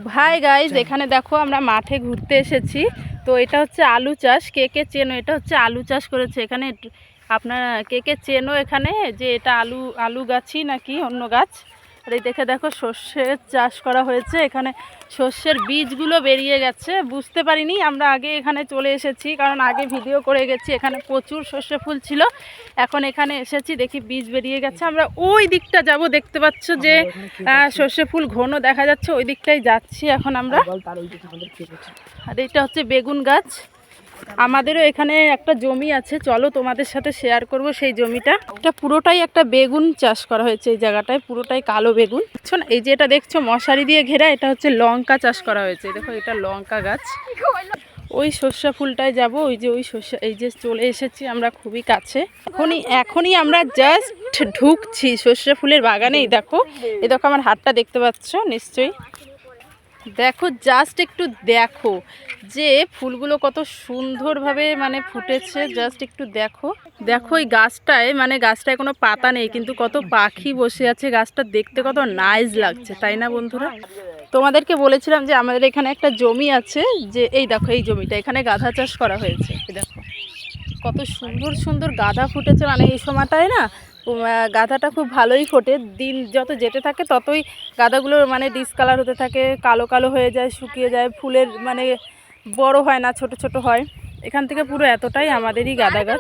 ভাই গাইজ এখানে দেখো আমরা মাঠে ঘুরতে এসেছি। তো এটা হচ্ছে আলু চাষ। কে কে চেনো? এটা হচ্ছে আলু চাষ করেছে এখানে। আপনারা কে কে চেনো এখানে যে এটা আলু আলু গাছই নাকি অন্য গাছ? আর এই দেখো সর্ষের চাষ করা হয়েছে এখানে। সর্ষের বীজগুলো বেরিয়ে গেছে, বুঝতে পারিনি আমরা, আগে এখানে চলে এসেছি কারণ আগে ভিডিও করে গেছি। এখানে প্রচুর সর্ষে ফুল ছিল, এখন এখানে এসেছি দেখি বীজ বেরিয়ে গেছে। আমরা ওই দিকটা যাব, দেখতে পাচ্ছ যে সর্ষে ফুল ঘন দেখা যাচ্ছে, ওই দিকটাই যাচ্ছি এখন আমরা। আর এটা হচ্ছে বেগুন গাছ। আমাদেরও এখানে একটা জমি আছে, চলো তোমাদের সাথে শেয়ার করব সেই জমিটা। এটা পুরোটাই একটা বেগুন চাষ করা হয়েছে এই জায়গাটায়, পুরোটাই কালো বেগুন। বুঝছো না? এই যে এটা দেখছো মশারি দিয়ে ঘেরা, এটা হচ্ছে লঙ্কা চাষ করা হয়েছে। দেখো এটা লঙ্কা গাছ। ওই সর্ষে ফুলটায় যাব, ওই যে ওই সর্ষে, এই যে চলে এসেছি আমরা খুবই কাছে। এখনই আমরা জাস্ট ঢুকছি সর্ষে ফুলের বাগানেই। দেখো এই দেখো আমার হাতটা দেখতে পাচ্ছ নিশ্চয়ই। দেখো জাস্ট একটু দেখো যে ফুলগুলো কত সুন্দরভাবে মানে ফুটেছে, জাস্ট একটু দেখো। দেখো এই গাছটায়, মানে গাছটায় কোনো পাতা নেই কিন্তু কত পাখি বসে আছে। গাছটা দেখতে কত নাইস লাগছে, তাই না বন্ধুরা? তোমাদেরকে বলেছিলাম যে আমাদের এখানে একটা জমি আছে, যে এই দেখো এই জমিটা, এখানে গাঁদা চাষ করা হয়েছে। এই দেখো কত সুন্দর সুন্দর গাঁদা ফুটেছে। মানে এই সময়টায় না গাঁদাটা খুব ভালোই ফোটে। দিন যত যেতে থাকে ততই গাঁদাগুলো মানে ডিসকালার হতে থাকে, কালো কালো হয়ে যায়, শুকিয়ে যায়, ফুলের মানে বড় হয় না, ছোট ছোট হয়। এখান থেকে পুরো এতটাই আমাদেরই গাঁদা গাছ।